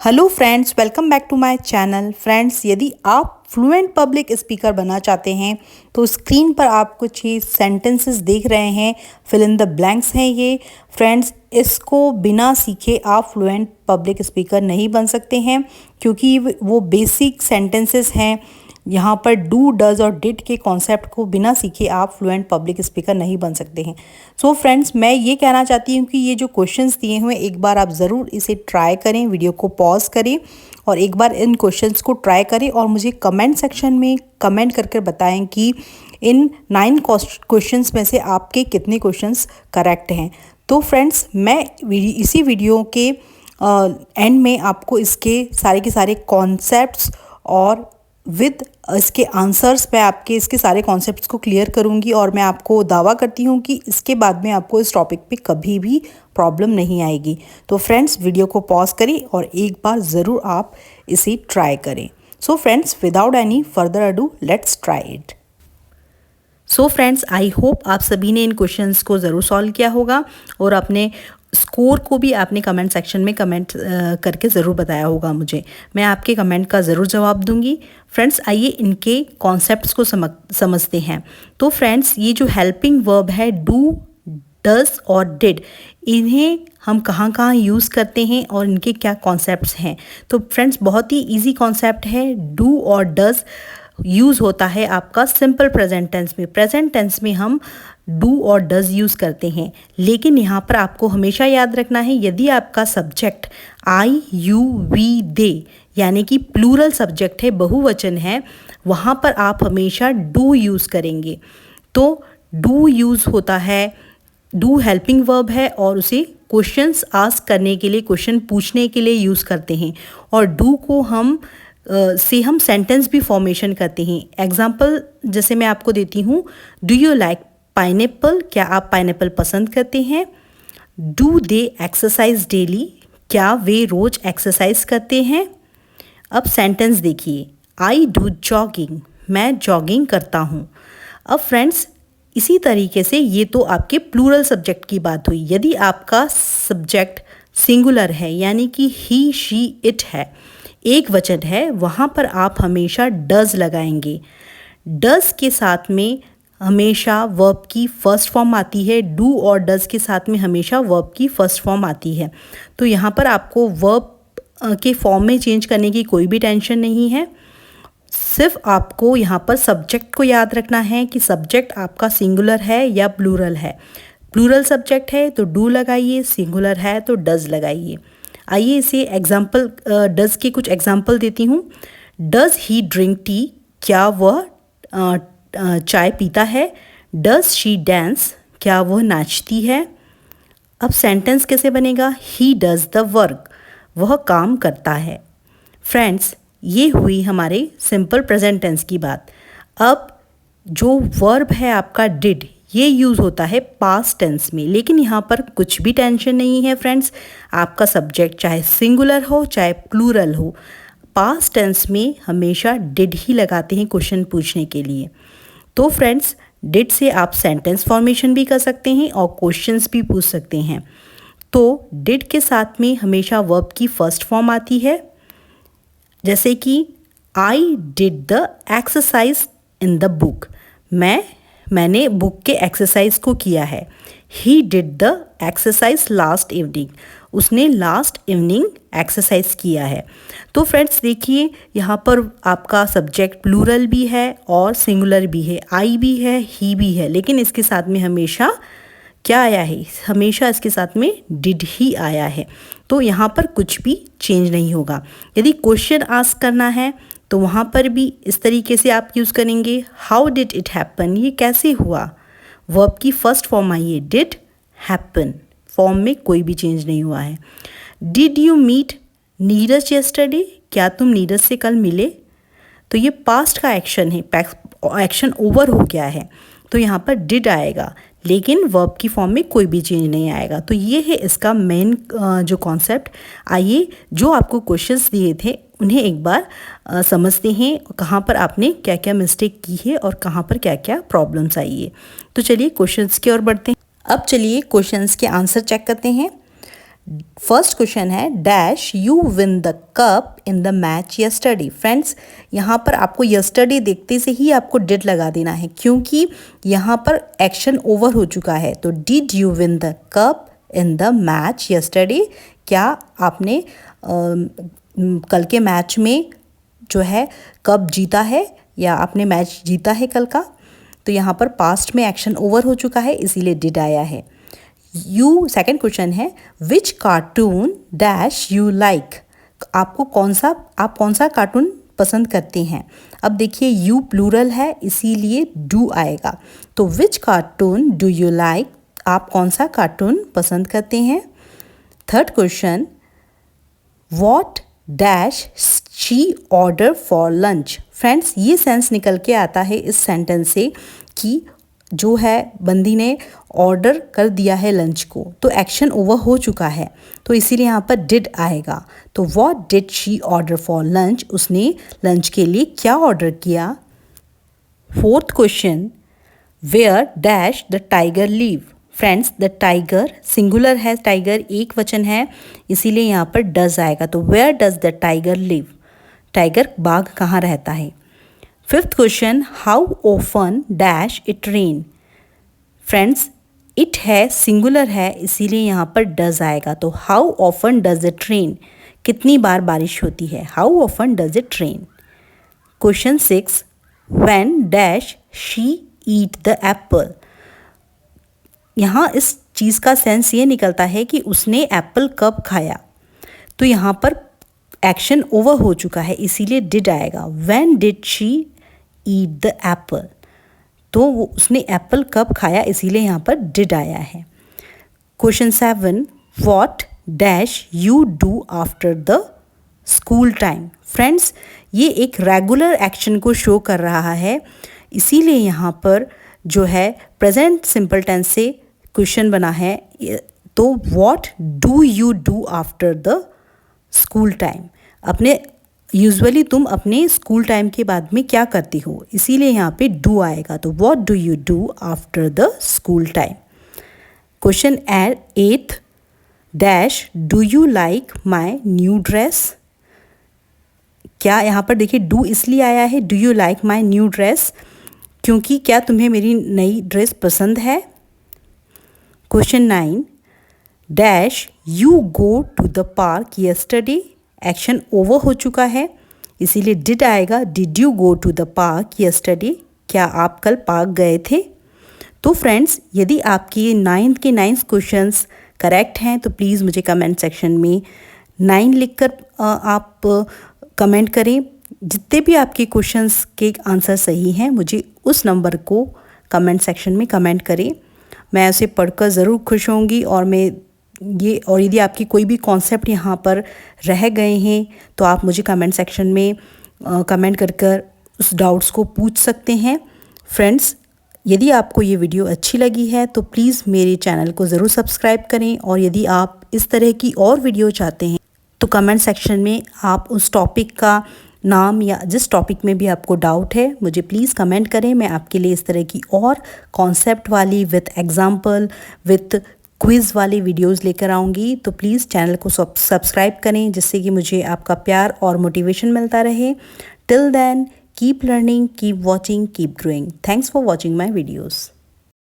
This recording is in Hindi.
Hello friends, welcome back to my channel. Friends, यदि आप फ्लुएंट पब्लिक स्पीकर बनना चाहते हैं तो स्क्रीन पर आप कुछ ये सेंटेंसेस देख रहे हैं, फिल इन द ब्लैंक्स हैं ये। फ्रेंड्स, इसको बिना सीखे आप फ्लुएंट पब्लिक स्पीकर नहीं बन सकते हैं, क्योंकि वो बेसिक सेंटेंसेस हैं। यहाँ पर डू, डज और डिड के कॉन्सेप्ट को बिना सीखे आप फ्लुएंट पब्लिक स्पीकर नहीं बन सकते हैं। सो फ्रेंड्स, मैं ये कहना चाहती हूँ कि ये जो क्वेश्चंस दिए हुए एक बार आप ज़रूर इसे ट्राई करें, वीडियो को पॉज करें और एक बार इन क्वेश्चंस को ट्राई करें और मुझे कमेंट सेक्शन में कमेंट करके बताएं कि इन 9 क्वेश्चंस में से आपके कितने क्वेश्चंस करेक्ट हैं। तो फ्रेंड्स, मैं इसी वीडियो के एंड में आपको इसके सारे के सारे कॉन्सेप्ट्स और विद इसके आंसर्स पे आपके इसके सारे कॉन्सेप्ट्स को क्लियर करूंगी और मैं आपको दावा करती हूँ कि इसके बाद में आपको इस टॉपिक पे कभी भी प्रॉब्लम नहीं आएगी। तो फ्रेंड्स, वीडियो को पॉज करें और एक बार ज़रूर आप इसे ट्राई करें। So friends, without any further ado, let's try it. So friends, I hope आप सभी ने इन क्वेश्चंस को ज़रूर सॉल्व किया होगा और अपने स्कोर को भी आपने कमेंट सेक्शन में कमेंट करके ज़रूर बताया होगा मुझे। मैं आपके कमेंट का ज़रूर जवाब दूंगी। फ्रेंड्स, आइए इनके कॉन्सेप्ट्स को समझते हैं। तो फ्रेंड्स, ये जो हेल्पिंग वर्ब है डू, डज और डिड, इन्हें हम कहाँ कहाँ यूज़ करते हैं और इनके क्या कॉन्सेप्ट्स हैं। तो फ्रेंड्स, बहुत ही ईजी कॉन्सेप्ट है। डू और डज यूज़ होता है आपका सिंपल प्रेजेंट टेंस में। प्रेजेंट टेंस में हम डू और डज यूज़ करते हैं, लेकिन यहाँ पर आपको हमेशा याद रखना है, यदि आपका सब्जेक्ट आई, यू, वी, दे यानी कि प्लूरल सब्जेक्ट है, बहुवचन है, वहाँ पर आप हमेशा डू यूज़ करेंगे। तो डू यूज़ होता है, डू हेल्पिंग वर्ब है और उसे क्वेश्चंस आस्क करने के लिए, क्वेश्चन पूछने के लिए यूज़ करते हैं। और डू को हम सेंटेंस भी फॉर्मेशन करते हैं। एग्जाम्पल जैसे मैं आपको देती हूँ, डू यू लाइक पाइनएप्पल, क्या आप पाइनएप्पल पसंद करते हैं। डू दे एक्सरसाइज डेली, क्या वे रोज एक्सरसाइज करते हैं। अब सेंटेंस देखिए, आई डू जॉगिंग, मैं जॉगिंग करता हूँ। अब फ्रेंड्स, इसी तरीके से ये तो आपके प्लूरल सब्जेक्ट की बात हुई। यदि आपका सब्जेक्ट सिंगुलर है यानी कि ही, शी, इट है, एक वचन है, वहाँ पर आप हमेशा डज लगाएंगे। डज के साथ में हमेशा वर्ब की फर्स्ट फॉर्म आती है। डू और डज के साथ में हमेशा वर्ब की फर्स्ट फॉर्म आती है। तो यहाँ पर आपको वर्ब के फॉर्म में चेंज करने की कोई भी टेंशन नहीं है। सिर्फ आपको यहाँ पर सब्जेक्ट को याद रखना है कि सब्जेक्ट आपका सिंगुलर है या प्लूरल है। प्लूरल सब्जेक्ट है तो डू लगाइए, सिंगुलर है तो डज लगाइए। आइए इसे एग्जाम्पल, डज के कुछ एग्जाम्पल देती हूँ। डज ही ड्रिंक टी, क्या वह चाय पीता है। डज शी डांस, क्या वह नाचती है। अब सेंटेंस कैसे बनेगा, ही डज द वर्क, वह काम करता है। फ्रेंड्स, ये हुई हमारे सिंपल प्रेजेंट टेंस की बात। अब जो वर्ब है आपका डिड, ये यूज़ होता है पास्ट टेंस में, लेकिन यहाँ पर कुछ भी टेंशन नहीं है फ्रेंड्स। आपका सब्जेक्ट चाहे सिंगुलर हो चाहे प्लूरल हो, पास्ट टेंस में हमेशा डिड ही लगाते हैं क्वेश्चन पूछने के लिए। तो फ्रेंड्स, डिड से आप सेंटेंस फॉर्मेशन भी कर सकते हैं और क्वेश्चंस भी पूछ सकते हैं। तो डिड के साथ में हमेशा वर्ब की फर्स्ट फॉर्म आती है, जैसे कि I did the exercise in the book, मैंने बुक के एक्सरसाइज को किया है। He did the exercise last evening, उसने लास्ट इवनिंग एक्सरसाइज किया है। तो फ्रेंड्स देखिए, यहाँ पर आपका सब्जेक्ट प्लूरल भी है और सिंगुलर भी है, आई भी है, ही भी है, लेकिन इसके साथ में हमेशा क्या आया है, हमेशा इसके साथ में डिड ही आया है। तो यहाँ पर कुछ भी चेंज नहीं होगा। यदि क्वेश्चन आस्क करना है तो वहाँ पर भी इस तरीके से आप यूज़ करेंगे, हाउ डिड इट हैपन, ये कैसे हुआ। वर्ब की फर्स्ट फॉर्म आई है डिड, हैपन, फॉर्म में कोई भी चेंज नहीं हुआ है। Did you meet Neeraj yesterday, क्या तुम नीरज से कल मिले। तो ये पास्ट का एक्शन है, एक्शन ओवर हो गया है, तो यहाँ पर डिड आएगा, लेकिन वर्ब की फॉर्म में कोई भी चेंज नहीं आएगा। तो ये है इसका मेन जो कॉन्सेप्ट। आइए जो आपको क्वेश्चंस दिए थे उन्हें एक बार समझते हैं, कहाँ पर आपने क्या क्या मिस्टेक की है और कहाँ पर क्या क्या प्रॉब्लम्स आई है। तो चलिए क्वेश्चंस की ओर बढ़ते हैं। अब चलिए क्वेश्चंस के आंसर चेक करते हैं। फर्स्ट क्वेश्चन है dash you win the cup in the match yesterday. Friends यहाँ पर आपको यस्टरडे देखते से ही आपको डिड लगा देना है, क्योंकि यहाँ पर एक्शन ओवर हो चुका है। तो did you win the cup in the match yesterday, क्या आपने कल के मैच में जो है कप जीता है या आपने मैच जीता है कल का। तो यहाँ पर पास्ट में एक्शन ओवर हो चुका है, इसीलिए डिड आया है। यू सेकंड क्वेश्चन है विच कार्टून डैश यू लाइक, आप कौन सा कार्टून पसंद करते हैं। अब देखिए यू प्लूरल है, इसीलिए डू आएगा। तो विच कार्टून डू यू लाइक, आप कौन सा कार्टून पसंद करते हैं। Third question what dash she order for lunch. Friends ये सेंस निकल के आता है इस सेंटेंस से कि जो है बंदी ने ऑर्डर कर दिया है लंच को, तो एक्शन ओवर हो चुका है, तो इसीलिए यहाँ पर डिड आएगा। तो what did she order for lunch, उसने लंच के लिए क्या ऑर्डर किया। Fourth question where dash the tiger live. Friends the tiger singular है, टाइगर एक वचन है, इसीलिए यहाँ पर डज आएगा। तो where does the tiger live, tiger बाघ कहाँ रहता है। Fifth question how often dash it rain. Friends it है सिंगुलर है, इसीलिए यहाँ पर डज आएगा। तो how often does it rain, कितनी बार बारिश होती है। How often does it rain. Question 6 when dash she eat the Apple. यहाँ इस चीज़ का सेंस ये निकलता है कि उसने एप्पल कब खाया, तो यहाँ पर एक्शन ओवर हो चुका है, इसीलिए डिड आएगा। When did she eat the Apple, तो वो उसने एप्पल कब खाया, इसीलिए यहाँ पर डिड आया है। Question 7 what dash you do after the school time. Friends ये एक रेगुलर एक्शन को शो कर रहा है, इसीलिए यहाँ पर जो है प्रेजेंट सिंपल टेंस से क्वेश्चन बना है। तो what do you do after the school time, अपने यूजुअली तुम अपने स्कूल टाइम के बाद में क्या करती हो, इसीलिए यहाँ पे डू आएगा। तो what do you do after the school time. Question 8 dash do you like my new dress. क्या यहाँ पर देखिए डू इसलिए आया है, do you like my new dress, क्योंकि क्या तुम्हें मेरी नई ड्रेस पसंद है। Question 9 dash you go to the park yesterday. Action over हो चुका है, इसीलिए डिड आएगा। Did you go to the park yesterday, क्या आप कल पार्क गए थे। तो फ्रेंड्स यदि आपके 9th के 9 क्वेश्चंस करेक्ट हैं तो प्लीज़ मुझे कमेंट सेक्शन में 9 लिखकर आप कमेंट करें। जितने भी आपके क्वेश्चंस के आंसर सही हैं मुझे उस नंबर को कमेंट सेक्शन में कमेंट करें, मैं उसे पढ़कर ज़रूर खुश होंगी। और यदि आपकी कोई भी कॉन्सेप्ट यहाँ पर रह गए हैं तो आप मुझे कमेंट सेक्शन में कमेंट कर उस डाउट्स को पूछ सकते हैं। फ्रेंड्स यदि आपको ये वीडियो अच्छी लगी है तो प्लीज़ मेरे चैनल को ज़रूर सब्सक्राइब करें, और यदि आप इस तरह की और वीडियो चाहते हैं तो कमेंट सेक्शन में आप उस टॉपिक का नाम या जिस टॉपिक में भी आपको डाउट है मुझे प्लीज़ कमेंट करें। मैं आपके लिए इस तरह की और कॉन्सेप्ट वाली विथ एग्जाम्पल विथ क्विज़ वाली वीडियोस लेकर आऊँगी। तो प्लीज़ चैनल को सब्सक्राइब करें, जिससे कि मुझे आपका प्यार और मोटिवेशन मिलता रहे। Till then keep learning, keep watching, keep growing. Thanks for watching my videos.